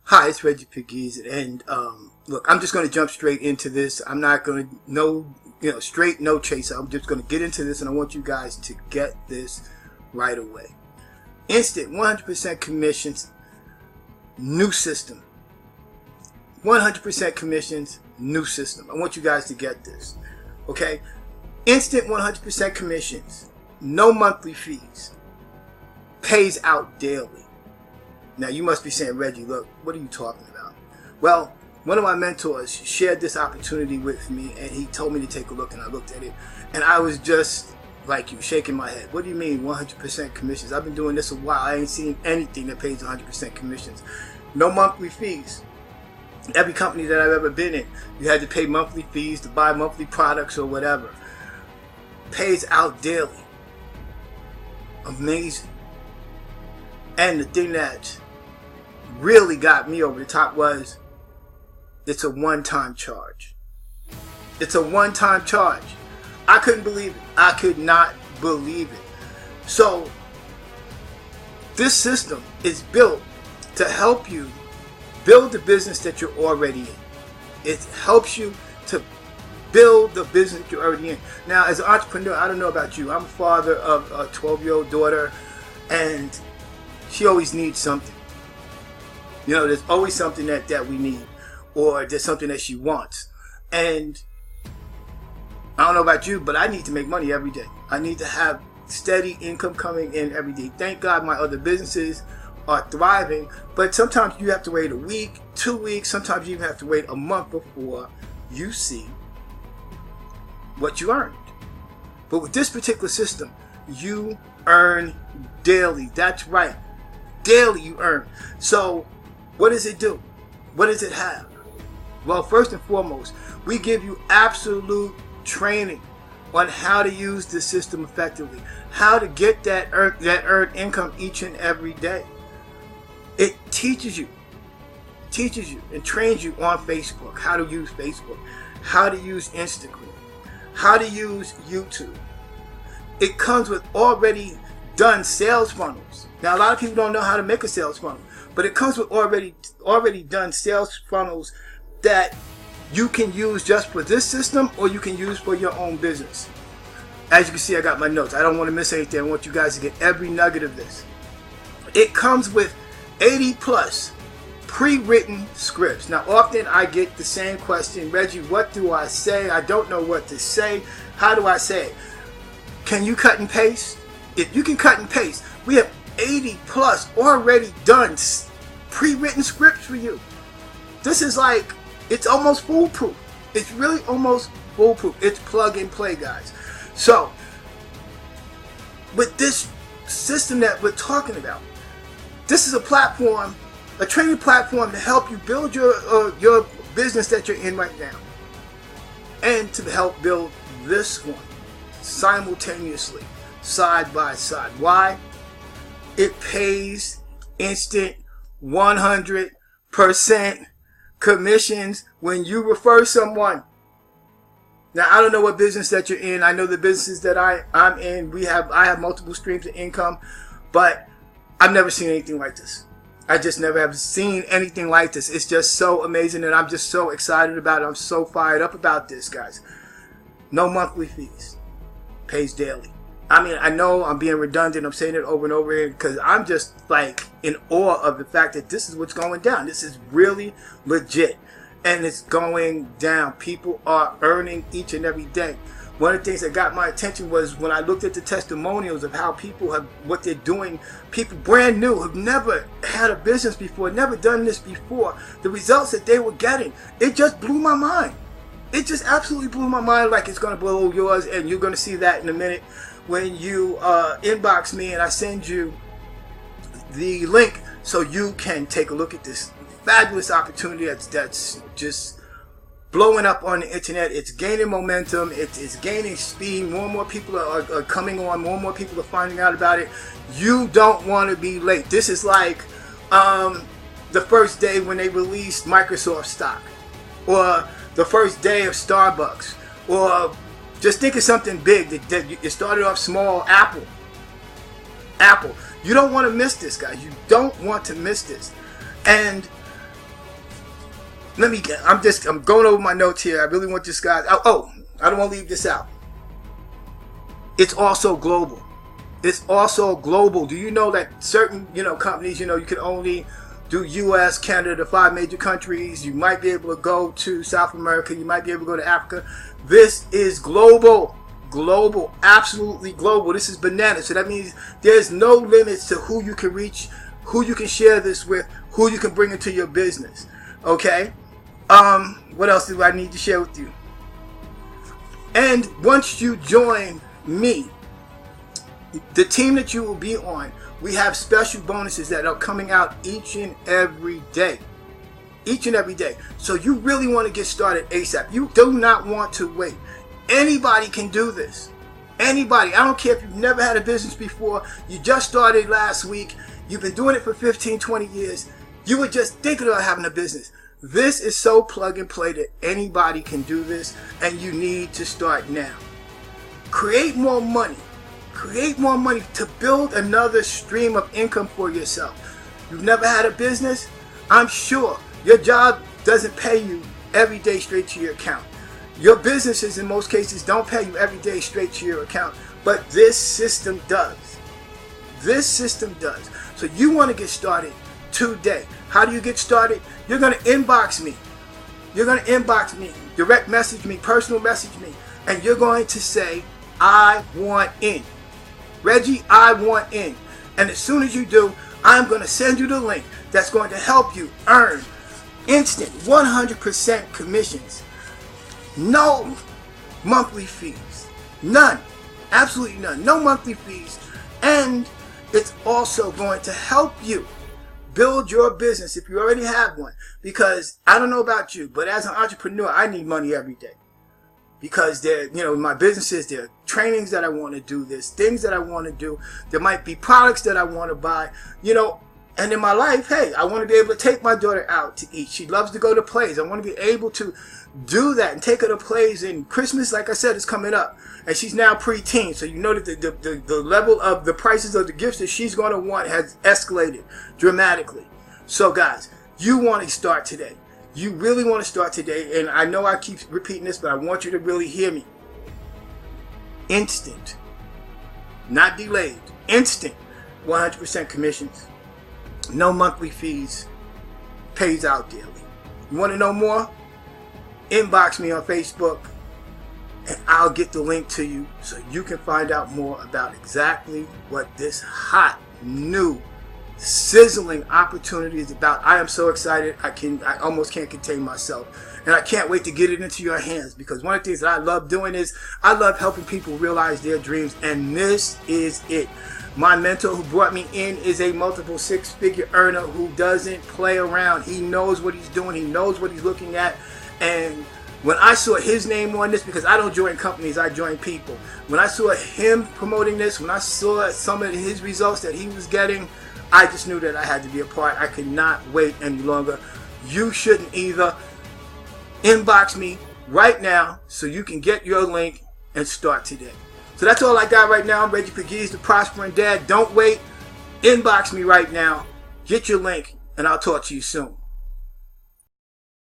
Hi, it's Reggie Pegues, and look, I'm just going to jump straight into this. I'm not going to straight no chaser. I'm just going to get into this, and I want you guys to get this right away. Instant 100% commissions, new system. 100% commissions, new system. I want you guys to get this, okay? Instant 100% commissions, no monthly fees, pays out daily. Now, you must be saying, Reggie, look, what are you talking about? Well, one of my mentors shared this opportunity with me, and he told me to take a look, and I looked at it, and I was just like you, shaking my head. What do you mean 100% commissions? I've been doing this a while. I ain't seen anything that pays 100% commissions. No monthly fees. Every company that I've ever been in, you had to pay monthly fees to buy monthly products or whatever. Pays out daily. Amazing. And the thing that really got me over the top was it's a one-time charge. It's a one-time charge. I couldn't believe it. I could not believe it. So this system is built to help you build the business that you're already in. It helps you to build the business that you're already in. Now, as an entrepreneur, I don't know about you. I'm a father of a 12-year-old daughter, and she always needs something. You know, there's always something that we need, or there's something that she wants. And I don't know about you, but I need to make money every day. I need to have steady income coming in every day. Thank God my other businesses are thriving, but sometimes you have to wait a week, 2 weeks, sometimes you even have to wait a month before you see what you earned. But with this particular system, you earn daily. That's right. Daily you earn. So what does it do? What does it have? Well, first and foremost, we give you absolute training on how to use the system effectively, how to get that earned income each and every day. It teaches you and trains you on Facebook, how to use Facebook, how to use Instagram, how to use YouTube. It comes with already done sales funnels. Now, a lot of people don't know how to make a sales funnel, but it comes with already done sales funnels that you can use just for this system, or you can use for your own business. As you can see, I got my notes. I don't want to miss anything. I want you guys to get every nugget of this. It comes with 80 plus pre-written scripts. Now, often I get the same question, Reggie, what do I say? I don't know what to say. How do I say it? Can you cut and paste? If you can cut and paste, we have 80 plus already done pre-written scripts for you. This is like, it's almost foolproof. It's really almost foolproof. It's plug and play, guys. So, with this system that we're talking about, this is a platform, a training platform to help you build your business that you're in right now, and to help build this one simultaneously, side by side. Why? It pays instant 100% commissions when you refer someone. Now, I don't know what business that you're in. I know the businesses that I'm in. I have multiple streams of income, but I've never seen anything like this. I just never have seen anything like this. It's just so amazing, and I'm just so excited about it. I'm so fired up about this, guys. No monthly fees. Pays daily. I mean, I know I'm being redundant. I'm saying it over and over again because I'm just like in awe of the fact that this is what's going down. This is really legit, and it's going down. People are earning each and every day. One of the things that got my attention was when I looked at the testimonials of how people have, what they're doing. People brand new, have never had a business before, never done this before. The results that they were getting, it just blew my mind. It just absolutely blew my mind, like it's going to blow yours, and you're going to see that in a minute when you inbox me and I send you the link so you can take a look at this fabulous opportunity that's just blowing up on the internet. It's gaining momentum. It's gaining speed. More and more people are coming on. More and more people are finding out about it. You don't want to be late. This is like the first day when they released Microsoft stock, or the first day of Starbucks, or just think of something big that you started off small. Apple. You don't want to miss this, guys. You don't want to miss this. And I'm going over my notes here. I really want this guy. Oh, I don't want to leave this out. It's also global. It's also global. Do you know that certain, companies, you can only do U.S., Canada, the 5 major countries. You might be able to go to South America. You might be able to go to Africa. This is global. Global. Absolutely global. This is bananas. So that means there's no limits to who you can reach, who you can share this with, who you can bring into your business. Okay? What else do I need to share with you? And once you join me, the team that you will be on, we have special bonuses that are coming out each and every day. Each and every day. So you really want to get started ASAP. You do not want to wait. Anybody can do this. Anybody. I don't care if you've never had a business before. You just started last week. You've been doing it for 15, 20 years. You were just thinking about having a business. This is so plug and play that anybody can do this, and you need to start now. Create more money. Create more money to build another stream of income for yourself. You've never had a business? I'm sure your job doesn't pay you every day straight to your account. Your businesses in most cases don't pay you every day straight to your account, but this system does. This system does. So you want to get started today. How do you get started? You're going to inbox me. You're going to inbox me, direct message me, personal message me, and you're going to say, I want in. Reggie, I want in. And as soon as you do, I'm going to send you the link that's going to help you earn instant 100% commissions. No monthly fees. None. Absolutely none. No monthly fees. And it's also going to help you build your business if you already have one. Because I don't know about you, but as an entrepreneur, I need money every day. Because there, my businesses, there are trainings that I want to do, there's things that I want to do, there might be products that I want to buy, and in my life, hey, I want to be able to take my daughter out to eat. She loves to go to plays. I want to be able to do that and take her to plays. And Christmas, like I said, is coming up, and she's now preteen, so you know that the level of the prices of the gifts that she's going to want has escalated dramatically. So guys, you want to start today. You really want to start today, and I know I keep repeating this, but I want you to really hear me. Instant, not delayed, instant 100% commissions, no monthly fees, pays out daily. You want to know more? Inbox me on Facebook, and I'll get the link to you so you can find out more about exactly what this hot, new, sizzling opportunity is about. I am so excited. I almost can't contain myself, and I can't wait to get it into your hands, because one of the things that I love doing is I love helping people realize their dreams, and this is it. My mentor who brought me in is a multiple 6-figure earner who doesn't play around. He knows what he's doing. He knows what he's looking at. And when I saw his name on this, because I don't join companies, I join people. When I saw him promoting this, when I saw some of his results that he was getting, I just knew that I had to be a part. I could not wait any longer. You shouldn't either. Inbox me right now so you can get your link and start today. So that's all I got right now. I'm Reggie Pegues, the Prospering Dad. Don't wait. Inbox me right now. Get your link, and I'll talk to you soon.